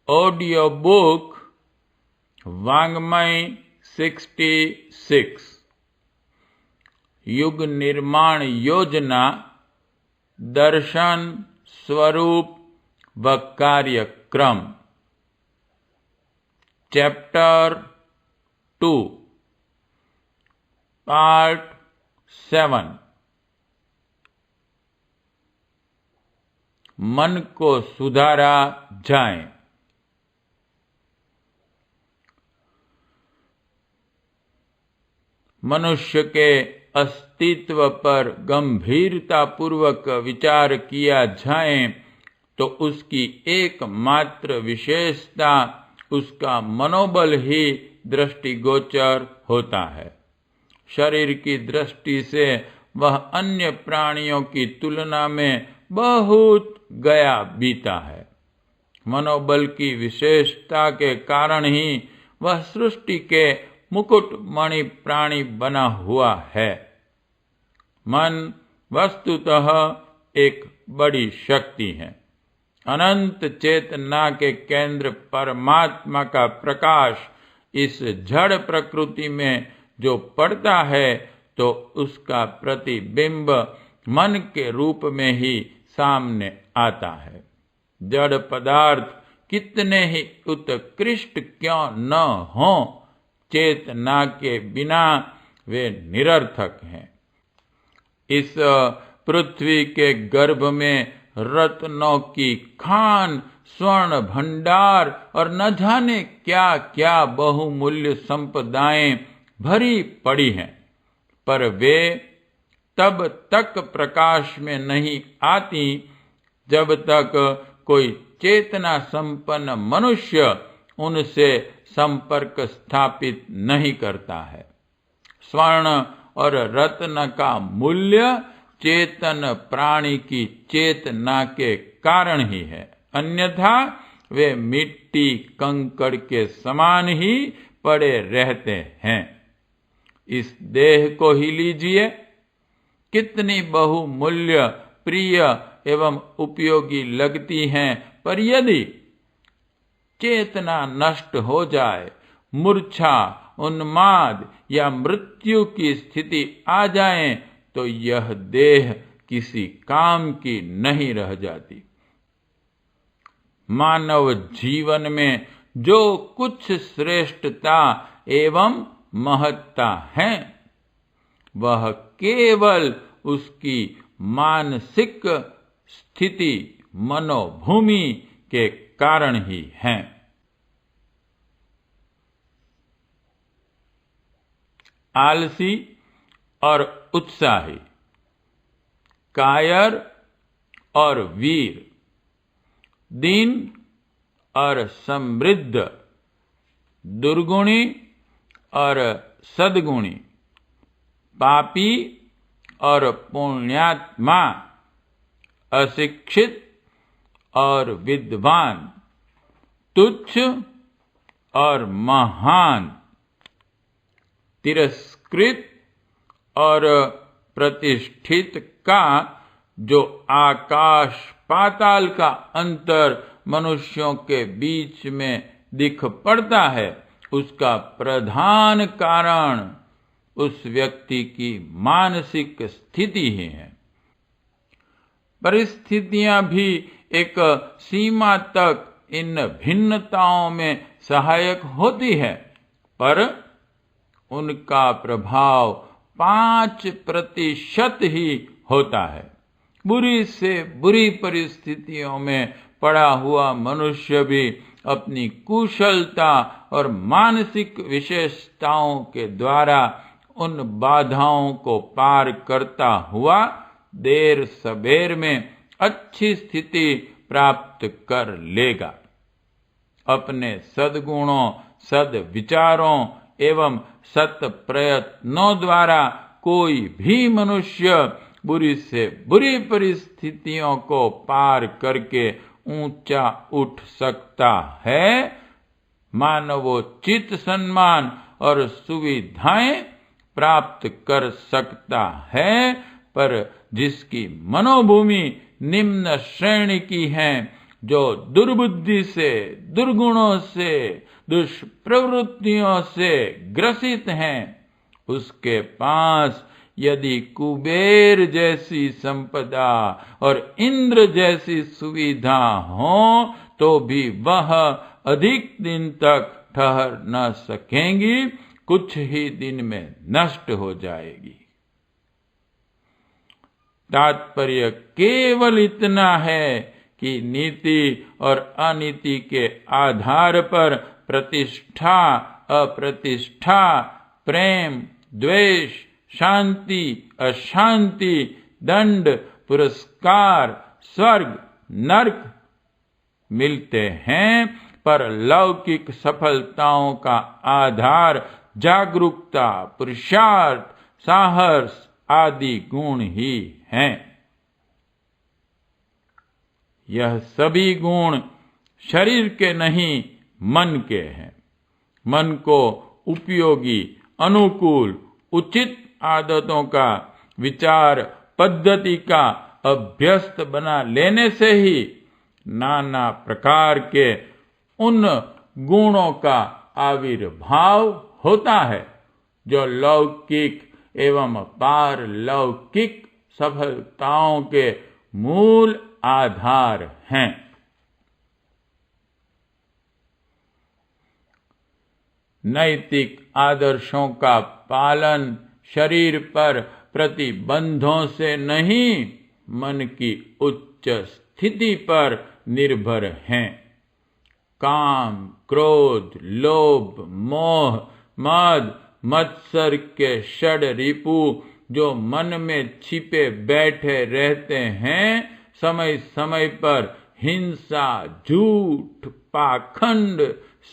Audio book वाङ्मय 66 युग निर्माण योजना दर्शन स्वरूप व कार्यक्रम चैप्टर 2 पार्ट 7 मन को सुधारा जाए। मनुष्य के अस्तित्व पर गंभीरतापूर्वक विचार किया जाए तो उसकी एकमात्र विशेषता उसका मनोबल ही दृष्टिगोचर होता है। शरीर की दृष्टि से वह अन्य प्राणियों की तुलना में बहुत गया बीता है। मनोबल की विशेषता के कारण ही वह सृष्टि के मुकुटमणि प्राणी बना हुआ है। मन वस्तुतः एक बड़ी शक्ति है। अनंत चेतना के केंद्र परमात्मा का प्रकाश इस जड़ प्रकृति में जो पड़ता है तो उसका प्रतिबिंब मन के रूप में ही सामने आता है। जड़ पदार्थ कितने ही उत्कृष्ट क्यों न हो, चेतना के बिना वे निरर्थक हैं। इस पृथ्वी के गर्भ में रत्नों की खान, स्वर्ण भंडार और न जाने क्या क्या बहुमूल्य संपदाएं भरी पड़ी हैं, पर वे तब तक प्रकाश में नहीं आती जब तक कोई चेतना संपन्न मनुष्य उनसे संपर्क स्थापित नहीं करता है। स्वर्ण और रत्न का मूल्य चेतन प्राणी की चेतना के कारण ही है, अन्यथा वे मिट्टी कंकड़ के समान ही पड़े रहते हैं। इस देह को ही लीजिए, कितनी बहुमूल्य, प्रिय एवं उपयोगी लगती हैं, पर यदि चेतना नष्ट हो जाए, मूर्छा, उन्माद या मृत्यु की स्थिति आ जाए तो यह देह किसी काम की नहीं रह जाती। मानव जीवन में जो कुछ श्रेष्ठता एवं महत्ता है वह केवल उसकी मानसिक स्थिति, मनोभूमि के कारण ही है। आलसी और उत्साही, कायर और वीर, दीन और समृद्ध, दुर्गुणी और सद्गुणी, पापी और पुण्यात्मा, अशिक्षित और विद्वान, तुच्छ और महान, तिरस्कृत और प्रतिष्ठित का जो आकाश पाताल का अंतर मनुष्यों के बीच में दिख पड़ता है, उसका प्रधान कारण उस व्यक्ति की मानसिक स्थिति ही है। परिस्थितियां भी एक सीमा तक इन भिन्नताओं में सहायक होती है, पर उनका प्रभाव 5% ही होता है। बुरी से बुरी परिस्थितियों में पड़ा हुआ मनुष्य भी अपनी कुशलता और मानसिक विशेषताओं के द्वारा उन बाधाओं को पार करता हुआ देर सबेर में अच्छी स्थिति प्राप्त कर लेगा। अपने सद्गुणों, सद्विचारों एवं सत प्रयत्नों द्वारा कोई भी मनुष्य बुरी से बुरी परिस्थितियों को पार करके ऊंचा उठ सकता है, मानवोचित सम्मान और सुविधाएं प्राप्त कर सकता है, पर जिसकी मनोभूमि निम्न श्रेणी की है जो दुर्बुद्धि से, दुर्गुणों से, दुष्प्रवृत्तियों से ग्रसित हैं, उसके पास यदि कुबेर जैसी संपदा और इंद्र जैसी सुविधा हो तो भी वह अधिक दिन तक ठहर न सकेंगी, कुछ ही दिन में नष्ट हो जाएगी। तात्पर्य केवल इतना है कि नीति और अनीति के आधार पर प्रतिष्ठा, अप्रतिष्ठा, प्रेम, द्वेष, शांति, अशांति, दंड, पुरस्कार, स्वर्ग, नरक मिलते हैं, पर लौकिक सफलताओं का आधार जागरूकता, पुरुषार्थ, साहस आदि गुण ही हैं। यह सभी गुण शरीर के नहीं, मन के हैं। मन को उपयोगी, अनुकूल, उचित आदतों का, विचार पद्धति का अभ्यस्त बना लेने से ही नाना प्रकार के उन गुणों का आविर्भाव होता है जो लौकिक एवं पारलौकिक सफलताओं के मूल आधार हैं। नैतिक आदर्शों का पालन शरीर पर प्रतिबंधों से नहीं, मन की उच्च स्थिति पर निर्भर हैं। काम, क्रोध, लोभ, मोह, मद, मत्सर के षड रिपु जो मन में छिपे बैठे रहते हैं, समय समय पर हिंसा, झूठ, पाखंड,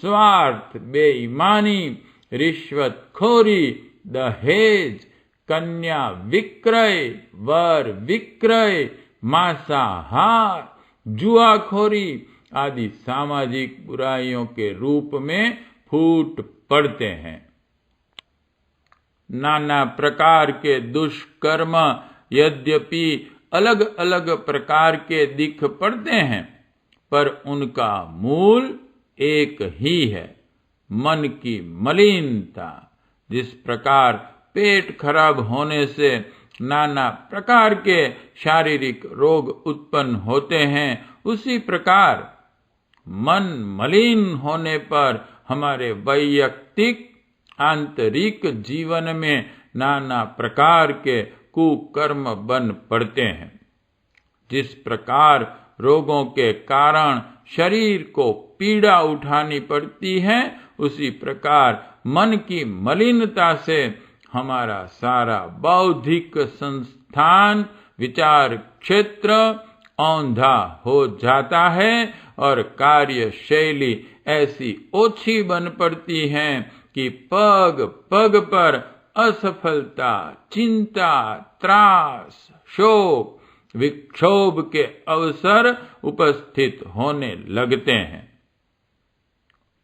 स्वार्थ, बेईमानी, रिश्वतखोरी, दहेज, कन्या विक्रय, वर विक्रय, मांसाहार, जुआखोरी आदि सामाजिक बुराइयों के रूप में फूट पड़ते हैं। नाना प्रकार के दुष्कर्म यद्यपि अलग अलग प्रकार के दिख पड़ते हैं, पर उनका मूल एक ही है, मन की मलिनता। जिस प्रकार पेट खराब होने से नाना प्रकार के शारीरिक रोग उत्पन्न होते हैं, उसी प्रकार मन मलिन होने पर हमारे वैयक्तिक आंतरिक जीवन में नाना प्रकार के कुकर्म बन पड़ते हैं। जिस प्रकार रोगों के कारण शरीर को पीड़ा उठानी पड़ती है, उसी प्रकार मन की मलिनता से हमारा सारा बौद्धिक संस्थान, विचार क्षेत्र औंधा हो जाता है और कार्यशैली ऐसी ओछी बन पड़ती है कि पग पग पर असफलता, चिंता, त्रास, शोक, विक्षोभ के अवसर उपस्थित होने लगते हैं।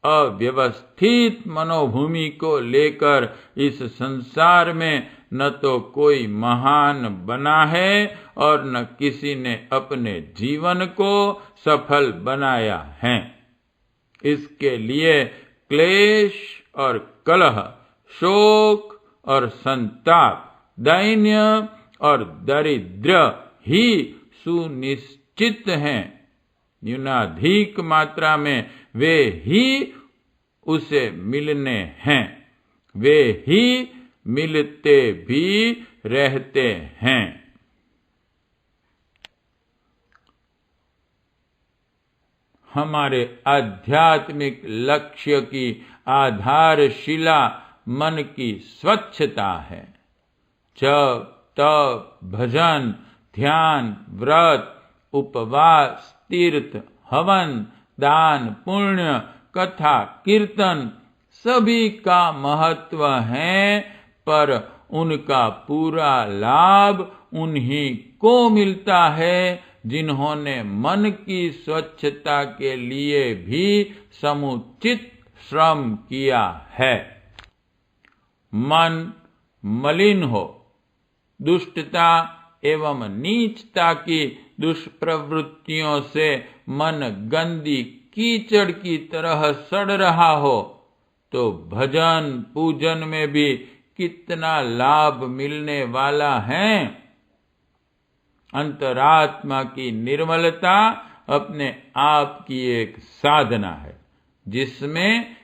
अव्यवस्थित मनोभूमि को लेकर इस संसार में न तो कोई महान बना है और न किसी ने अपने जीवन को सफल बनाया है। इसके लिए क्लेश और कलह, शोक और संताप, दैन्य और दरिद्र ही सुनिश्चित हैं। न्यूनाधिक मात्रा में वे ही उसे मिलने हैं, वे ही मिलते भी रहते हैं। हमारे आध्यात्मिक लक्ष्य की आधारशिला मन की स्वच्छता है। जप, तप, भजन, ध्यान, व्रत, उपवास, तीर्थ, हवन, दान, पुण्य, कथा, कीर्तन सभी का महत्व है, पर उनका पूरा लाभ उन्हीं को मिलता है जिन्होंने मन की स्वच्छता के लिए भी समुचित श्रम किया है। मन मलिन हो, दुष्टता, एवं नीचता की दुष्प्रवृत्तियों से मन गंदी कीचड़ की तरह सड़ रहा हो, तो भजन पूजन में भी कितना लाभ मिलने वाला है। अंतरात्मा की निर्मलता अपने आप की एक साधना है, जिसमें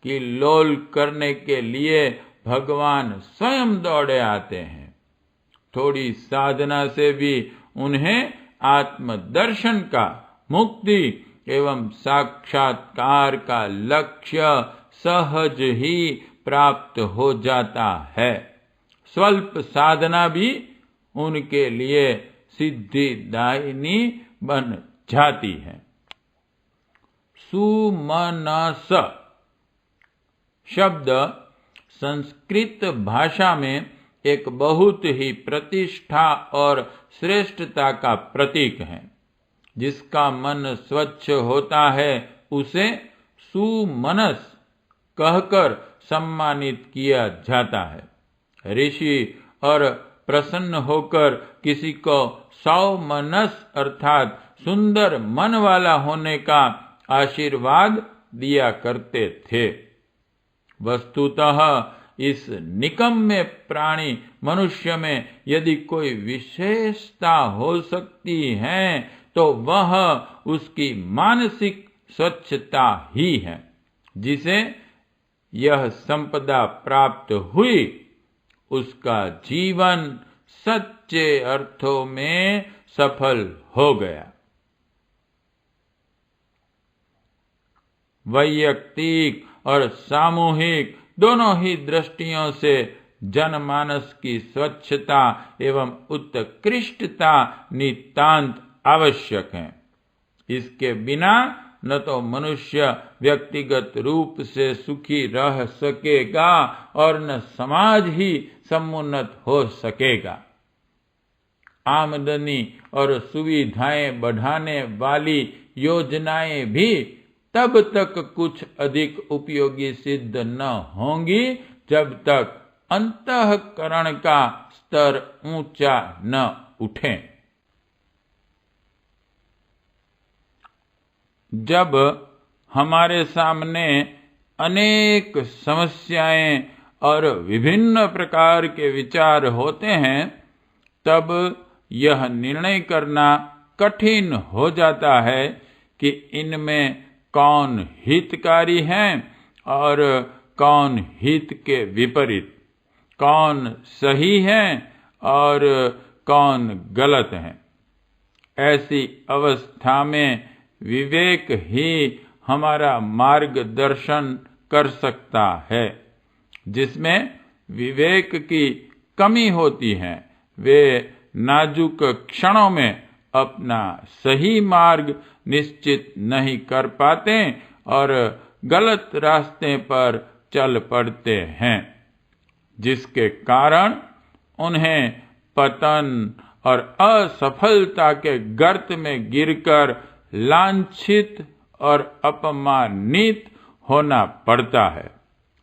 कि लोल करने के लिए भगवान स्वयं दौड़े आते हैं। थोड़ी साधना से भी उन्हें आत्मदर्शन का, मुक्ति एवं साक्षात्कार का लक्ष्य सहज ही प्राप्त हो जाता है। स्वल्प साधना भी उनके लिए सिद्धिदायिनी बन जाती है। सुमनस शब्द संस्कृत भाषा में एक बहुत ही प्रतिष्ठा और श्रेष्ठता का प्रतीक है। जिसका मन स्वच्छ होता है उसे सुमनस कहकर सम्मानित किया जाता है। ऋषि और प्रसन्न होकर किसी को सौमनस अर्थात सुंदर मन वाला होने का आशीर्वाद दिया करते थे। वस्तुतः इस निकम्मे प्राणी मनुष्य में यदि कोई विशेषता हो सकती है तो वह उसकी मानसिक स्वच्छता ही है, जिसे यह संपदा प्राप्त हुई उसका जीवन सच्चे अर्थों में सफल हो गया। वैयक्तिक और सामूहिक दोनों ही दृष्टियों से जनमानस की स्वच्छता एवं उत्कृष्टता नितांत आवश्यक है। इसके बिना न तो मनुष्य व्यक्तिगत रूप से सुखी रह सकेगा और न समाज ही समुन्नत हो सकेगा। आमदनी और सुविधाएं बढ़ाने वाली योजनाएं भी तब तक कुछ अधिक उपयोगी सिद्ध न होंगी जब तक अंतःकरण का स्तर ऊंचा न उठे। जब हमारे सामने अनेक समस्याएं और विभिन्न प्रकार के विचार होते हैं, तब यह निर्णय करना कठिन हो जाता है कि इनमें कौन हितकारी है और कौन हित के विपरीत, कौन सही है और कौन गलत है। ऐसी अवस्था में विवेक ही हमारा मार्गदर्शन कर सकता है। जिसमें विवेक की कमी होती है वे नाजुक क्षणों में अपना सही मार्ग निश्चित नहीं कर पाते और गलत रास्ते पर चल पड़ते हैं, जिसके कारण उन्हें पतन और असफलता के गर्त में गिरकर लांछित और अपमानित होना पड़ता है।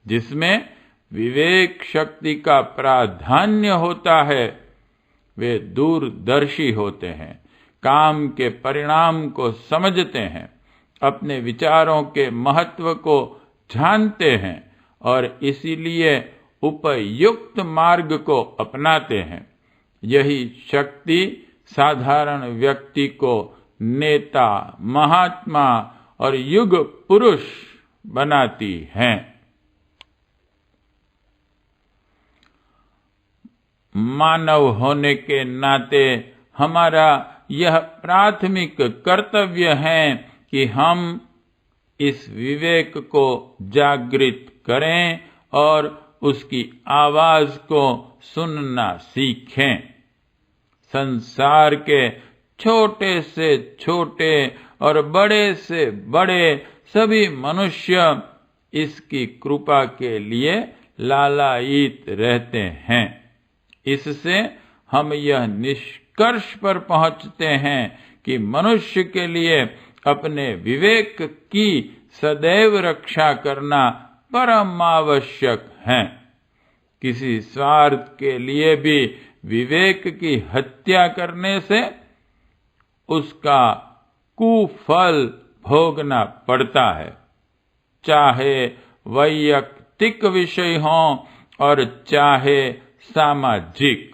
जिसमें विवेक शक्ति का प्राधान्य होता है, वे दूरदर्शी होते हैं, काम के परिणाम को समझते हैं, अपने विचारों के महत्व को जानते हैं और इसीलिए उपयुक्त मार्ग को अपनाते हैं। यही शक्ति साधारण व्यक्ति को नेता, महात्मा और युग पुरुष बनाती है। मानव होने के नाते हमारा यह प्राथमिक कर्तव्य है कि हम इस विवेक को जागृत करें और उसकी आवाज को सुनना सीखें। संसार के छोटे से छोटे और बड़े से बड़े सभी मनुष्य इसकी कृपा के लिए लालायित रहते हैं। इससे हम यह निष्कर्ष पर पहुंचते हैं कि मनुष्य के लिए अपने विवेक की सदैव रक्षा करना परम आवश्यक है। किसी स्वार्थ के लिए भी विवेक की हत्या करने से उसका कुफल भोगना पड़ता है, चाहे वैयक्तिक विषय हो और चाहे सामाजिक,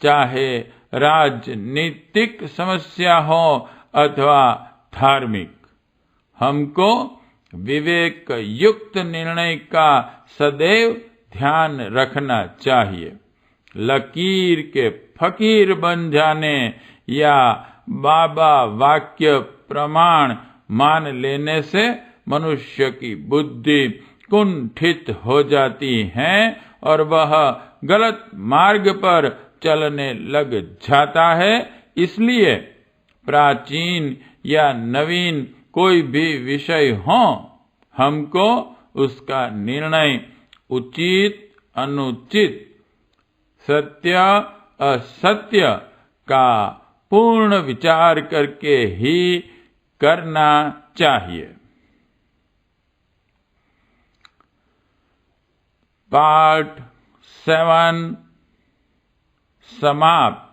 चाहे राजनीतिक समस्या हो अथवा धार्मिक। हमको विवेक युक्त निर्णय का सदैव ध्यान रखना चाहिए। लकीर के फकीर बन जाने या बाबा वाक्य प्रमाण मान लेने से मनुष्य की बुद्धि कुंठित हो जाती है और वह गलत मार्ग पर चलने लग जाता है। इसलिए प्राचीन या नवीन कोई भी विषय हो, हमको उसका निर्णय उचित अनुचित, सत्य असत्य का पूर्ण विचार करके ही करना चाहिए। पार्ट 7 समाप्त।